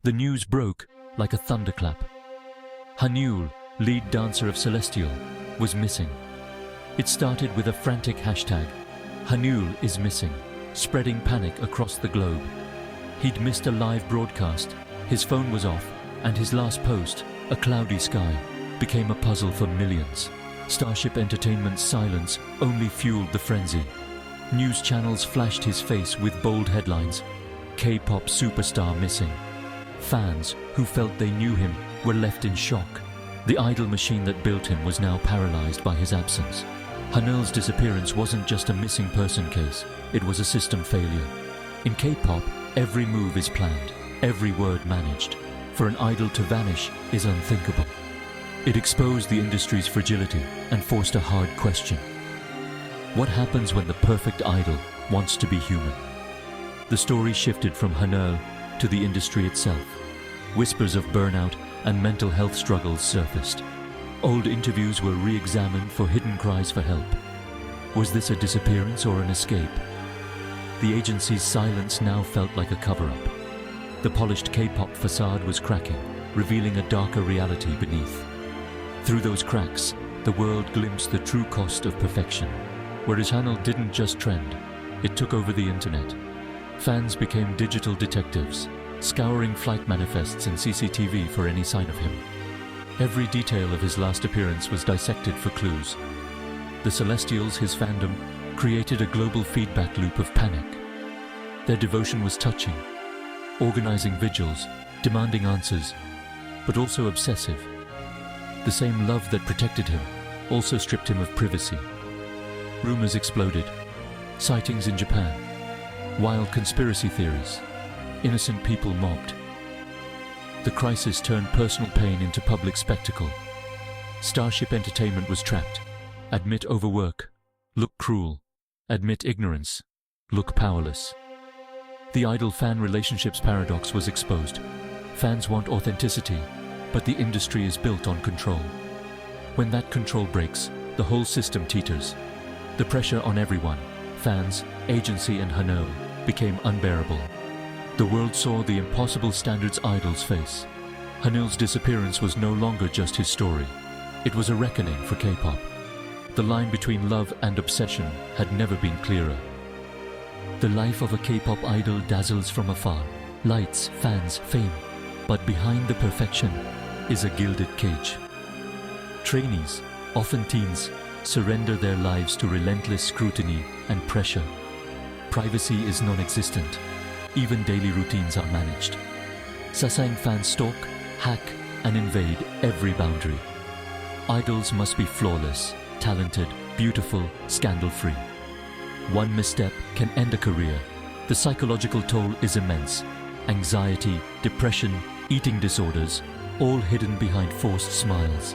The news broke like a thunderclap. Renewal, lead dancer of Celestial, was missing. It started with a frantic hashtag, Renewal is missing, spreading panic across the globe. He'd missed a live broadcast, his phone was off, and his last post, a cloudy sky, became a puzzle for millions. Starship Entertainment's silence only fueled the frenzy. News channels flashed his face with bold headlines, K-pop superstar missing. Fans who felt they knew him were left in shock. The idol machine that built him was now paralyzed by his absence. Renewal's disappearance wasn't just a missing person case, it was a system failure. In K-pop, every move is planned, every word managed. For an idol to vanish is unthinkable. It exposed the industry's fragility and forced a hard question. What happens when the perfect idol wants to be human? The story shifted from Renewal to the industry itself. Whispers of burnout and mental health struggles surfaced. Old interviews were re-examined for hidden cries for help. Was this a disappearance or an escape? The agency's silence now felt like a cover-up. The polished K-pop facade was cracking, revealing a darker reality beneath. Through those cracks, the world glimpsed the true cost of perfection. Whereas Renewal didn't just trend, it took over the internet. Fans became digital detectives, scouring flight manifests and CCTV for any sign of him. Every detail of his last appearance was dissected for clues. The Celestials, his fandom, created a global feedback loop of panic. Their devotion was touching, organizing vigils, demanding answers, but also obsessive. The same love that protected him also stripped him of privacy. Rumors exploded, sightings in Japan, wild conspiracy theories, innocent people mobbed. The crisis turned personal pain into public spectacle. Starship Entertainment was trapped. Admit overwork, look cruel. Admit ignorance, look powerless. The idol-fan relationships paradox was exposed. Fans want authenticity, but the industry is built on control. When that control breaks, the whole system teeters. The pressure on everyone, fans, agency and Renewal, became unbearable. The world saw the impossible standards idols face. Renewal's disappearance was no longer just his story. It was a reckoning for K-pop. The line between love and obsession had never been clearer. The life of a K-pop idol dazzles from afar. Lights, fans, fame. But behind the perfection is a gilded cage. Trainees, often teens, surrender their lives to relentless scrutiny and pressure. Privacy is non-existent. Even daily routines are managed. Sasaeng fans stalk, hack, and invade every boundary. Idols must be flawless, talented, beautiful, scandal-free. One misstep can end a career. The psychological toll is immense. Anxiety, depression, eating disorders, all hidden behind forced smiles.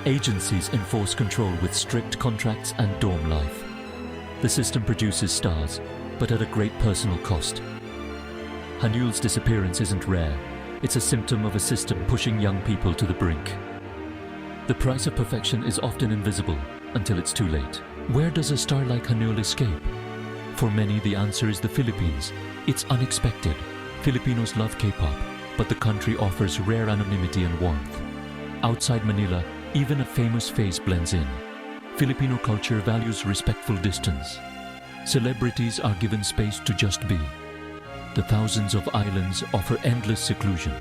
Agencies enforce control with strict contracts and dorm life. The system produces stars, but at a great personal cost. Renewal's disappearance isn't rare. It's a symptom of a system pushing young people to the brink. The price of perfection is often invisible until it's too late. Where does a star like Renewal escape? For many, the answer is the Philippines. It's unexpected. Filipinos love K-pop, but the country offers rare anonymity and warmth. Outside Manila, even a famous face blends in. Filipino culture values respectful distance. Celebrities are given space to just be. The thousands of islands offer endless seclusion.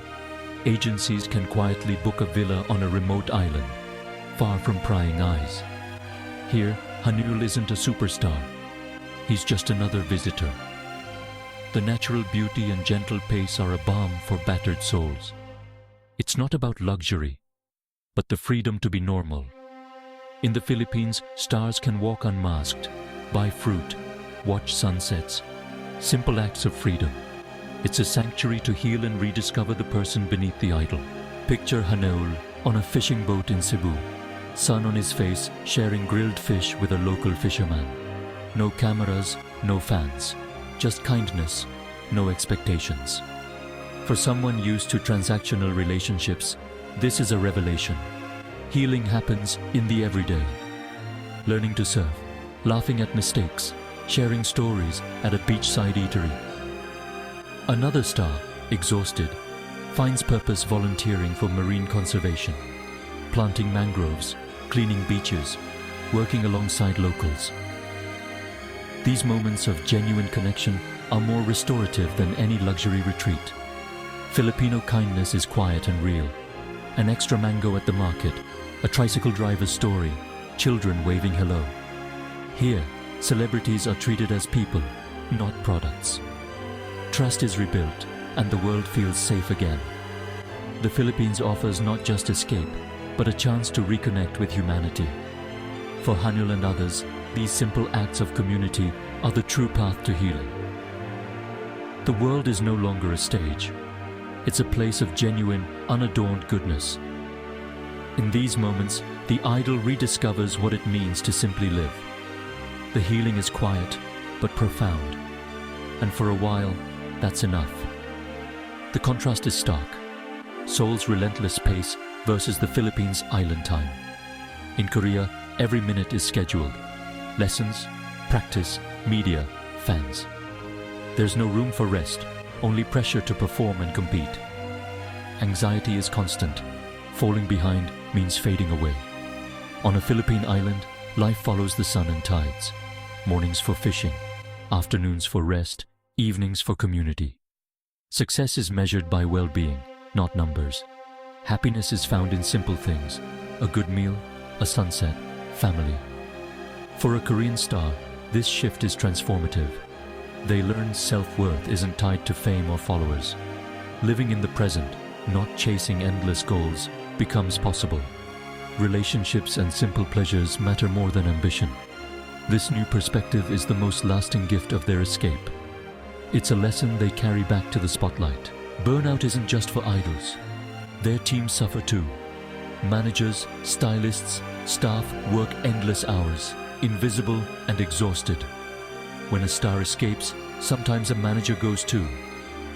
Agencies can quietly book a villa on a remote island, far from prying eyes. Here, Renewal isn't a superstar. He's just another visitor. The natural beauty and gentle pace are a balm for battered souls. It's not about luxury, but the freedom to be normal. In the Philippines, stars can walk unmasked, buy fruit, watch sunsets. Simple acts of freedom. It's a sanctuary to heal and rediscover the person beneath the idol. Picture Renewal on a fishing boat in Cebu. Sun on his face, sharing grilled fish with a local fisherman. No cameras, no fans. Just kindness, no expectations. For someone used to transactional relationships, this is a revelation. Healing happens in the everyday. Learning to surf, laughing at mistakes, sharing stories at a beachside eatery. Another star, exhausted, finds purpose volunteering for marine conservation, planting mangroves, cleaning beaches, working alongside locals. These moments of genuine connection are more restorative than any luxury retreat. Filipino kindness is quiet and real. An extra mango at the market, a tricycle driver's story, children waving hello. Here, celebrities are treated as people, not products. Trust is rebuilt, and the world feels safe again. The Philippines offers not just escape, but a chance to reconnect with humanity. For Hanul and others, these simple acts of community are the true path to healing. The world is no longer a stage. It's a place of genuine, unadorned goodness. In these moments, the idol rediscovers what it means to simply live. The healing is quiet, but profound. And for a while, that's enough. The contrast is stark. Seoul's relentless pace versus the Philippines' island time. In Korea, every minute is scheduled. Lessons, practice, media, fans. There's no room for rest, only pressure to perform and compete. Anxiety is constant. Falling behind means fading away. On a Philippine island, life follows the sun and tides. Mornings for fishing, afternoons for rest, evenings for community. Success is measured by well-being, not numbers. Happiness is found in simple things: a good meal, a sunset, family. For a Korean star, this shift is transformative. They learn self-worth isn't tied to fame or followers. Living in the present, not chasing endless goals, becomes possible. Relationships and simple pleasures matter more than ambition. This new perspective is the most lasting gift of their escape. It's a lesson they carry back to the spotlight. Burnout isn't just for idols. Their teams suffer too. Managers, stylists, staff work endless hours, invisible and exhausted. When a star escapes, sometimes a manager goes too.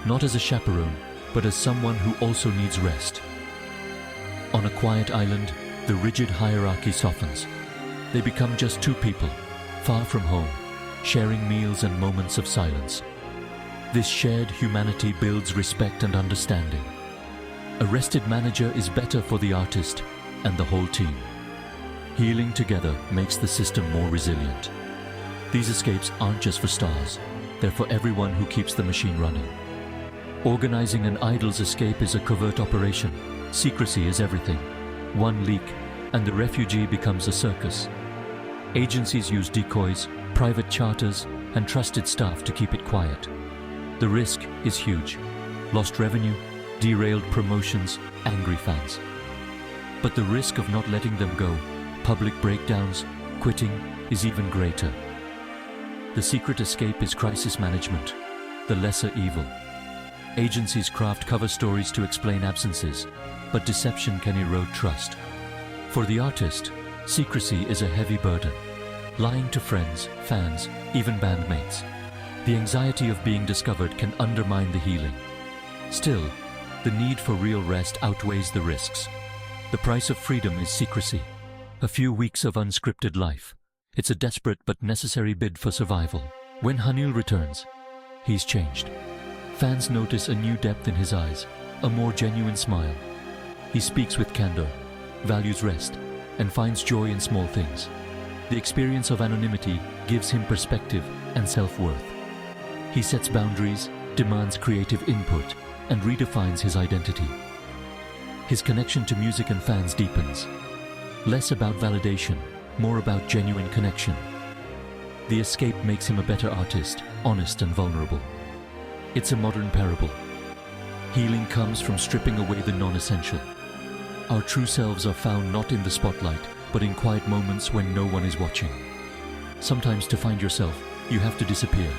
Not as a chaperone, but as someone who also needs rest. On a quiet island, the rigid hierarchy softens. They become just two people, far from home, sharing meals and moments of silence. This shared humanity builds respect and understanding. A rested manager is better for the artist and the whole team. Healing together makes the system more resilient. These escapes aren't just for stars, they're for everyone who keeps the machine running. Organizing an idol's escape is a covert operation. Secrecy is everything. One leak, and the refugee becomes a circus. Agencies use decoys, private charters, and trusted staff to keep it quiet. The risk is huge. Lost revenue, derailed promotions, angry fans. But the risk of not letting them go, public breakdowns, quitting, is even greater. The secret escape is crisis management, the lesser evil. Agencies craft cover stories to explain absences, but deception can erode trust. For the artist, secrecy is a heavy burden. Lying to friends, fans, even bandmates. The anxiety of being discovered can undermine the healing. Still, the need for real rest outweighs the risks. The price of freedom is secrecy. A few weeks of unscripted life. It's a desperate but necessary bid for survival. When Hanul returns, he's changed. Fans notice a new depth in his eyes, a more genuine smile. He speaks with candor, values rest, and finds joy in small things. The experience of anonymity gives him perspective and self-worth. He sets boundaries, demands creative input, and redefines his identity. His connection to music and fans deepens. Less about validation, more about genuine connection. The escape makes him a better artist, honest and vulnerable. It's a modern parable. Healing comes from stripping away the non-essential. Our true selves are found not in the spotlight, but in quiet moments when no one is watching. Sometimes to find yourself, you have to disappear.